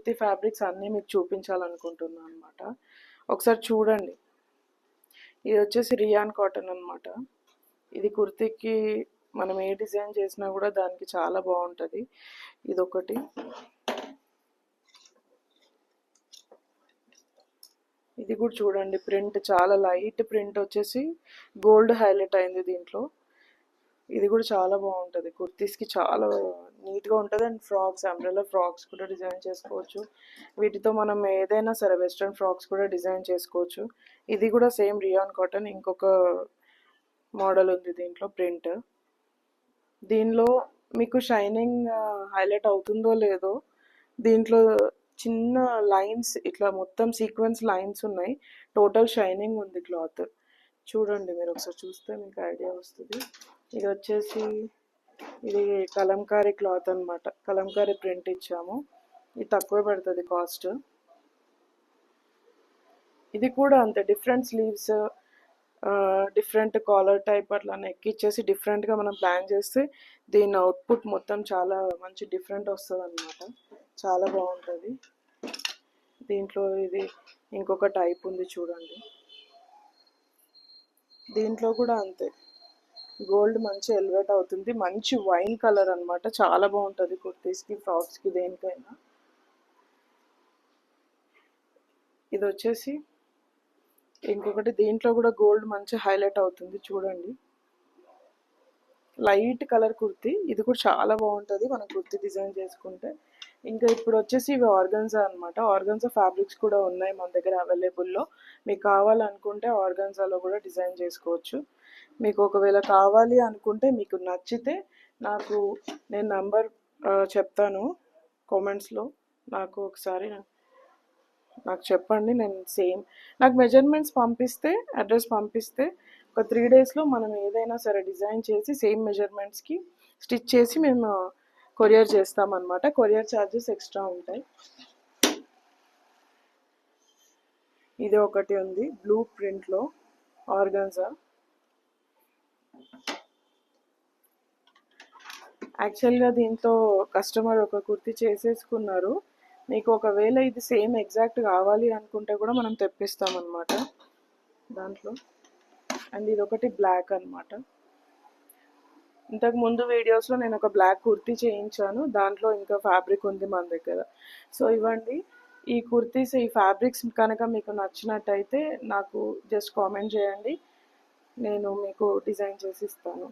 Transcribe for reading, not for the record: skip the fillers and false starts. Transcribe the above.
Kurti fabrics అన్నీ మీకు చూపించాలనుకుంటున్నాను అనమాట. ఒకసారి చూడండి. ఇది వచ్చేసి రియాన్ కాటన్ అనమాట. ఇది కుర్తీకి మనం ఏ డిజైన్ చేసినా కూడా దానికి చాలా బాగుంటుంది. ఇదొకటి. ఇది కూడా చూడండి, ప్రింట్ చాలా లైట్ ప్రింట్ వచ్చేసి గోల్డ్ హైలైట్ అయింది దీంట్లో. ఇది కూడా చాలా బాగుంటుంది, కుర్తీస్కి చాలా నీట్గా ఉంటుంది. అండ్ ఫ్రాక్స్, అంబ్రెల్లా ఫ్రాక్స్ కూడా డిజైన్ చేసుకోవచ్చు. వీటితో మనం ఏదైనా సరే వెస్ట్రన్ ఫ్రాక్స్ కూడా డిజైన్ చేసుకోవచ్చు. ఇది కూడా సేమ్ రియాన్ కాటన్. ఇంకొక మోడల్ ఉంది దీంట్లో ప్రింట్. దీనిలో మీకు షైనింగ్ హైలైట్ అవుతుందో లేదో, దీంట్లో చిన్న లైన్స్ ఇట్లా మొత్తం సీక్వెన్స్ లైన్స్ ఉన్నాయి. టోటల్ షైనింగ్ ఉంది క్లాత్. చూడండి, మీరు ఒకసారి చూస్తే మీకు ఐడియా వస్తుంది. ఇది వచ్చేసి ఇది కలంకారీ క్లాత్ అనమాట. కలంకారీ ప్రింట్ ఇచ్చాము. ఇది తక్కువ పడుతుంది కాస్ట్. ఇది కూడా అంతే, different sleeves, different collar type అట్లా నెక్ ఇచ్చేసి డిఫరెంట్గా మనం ప్లాన్ చేస్తే దీని అవుట్పుట్ మొత్తం చాలా మంచి డిఫరెంట్ వస్తుంది అనమాట. చాలా బాగుంటుంది. దీంట్లో ఇది ఇంకొక టైప్ ఉంది చూడండి. దీంట్లో కూడా అంతే, గోల్డ్ మంచి ఎలివేట్ అవుతుంది. మంచి వైన్ కలర్ అనమాట. చాలా బాగుంటుంది కుర్తీస్కి, ఫ్రాక్స్కి, దేనికైనా. ఇది వచ్చేసి ఇంకొకటి, దీంట్లో కూడా గోల్డ్ మంచి హైలైట్ అవుతుంది చూడండి. Light colour kurti. ఇది కూడా చాలా బాగుంటుంది మనం కుర్తీ డిజైన్ చేసుకుంటే. ఇంకా ఇప్పుడు వచ్చేసి ఇవి ఆర్గన్జా అనమాట. ఆర్గన్జా ఫ్యాబ్రిక్స్ కూడా ఉన్నాయి మన దగ్గర అవైలబుల్లో. మీకు కావాలనుకుంటే ఆర్గన్జాలో కూడా డిజైన్ చేసుకోవచ్చు. మీకు ఒకవేళ కావాలి అనుకుంటే, మీకు నచ్చితే నాకు నేను నంబర్ చెప్తాను కామెంట్స్లో. నాకు ఒకసారి నాకు చెప్పండి. నేను నాకు మెజర్మెంట్స్ పంపిస్తే, అడ్రస్ పంపిస్తే ఒక 3 డేస్లో మనం ఏదైనా సరే డిజైన్ చేసి సేమ్ మెజర్మెంట్స్కి స్టిచ్ చేసి మేము కొరియర్ చేస్తామన్నమాట. కొరియర్ ఛార్జెస్ ఎక్స్ట్రా ఉంటాయి. ఇది ఒకటి ఉంది బ్లూ ప్రింట్లో ఆర్గన్జా. యాక్చువల్గా దీంతో కస్టమర్ ఒక కుర్తీ చేసేసుకున్నారు. మీకు ఒకవేళ ఇది సేమ్ ఎగ్జాక్ట్ కావాలి అనుకుంటే కూడా మనం తెప్పిస్తామన్నమాట దాంట్లో. అండ్ ఇది ఒకటి బ్లాక్ అనమాట. ఇంతకు ముందు వీడియోస్లో నేను ఒక బ్లాక్ కుర్తీ చేయించాను. దాంట్లో ఇంకా ఫ్యాబ్రిక్ ఉంది మన దగ్గర. సో ఇవ్వండి, ఈ కుర్తీస్, ఈ ఫ్యాబ్రిక్స్ కనుక మీకు నచ్చినట్టయితే నాకు జస్ట్ కామెంట్ చేయండి, నేను మీకు డిజైన్ చేసి ఇస్తాను.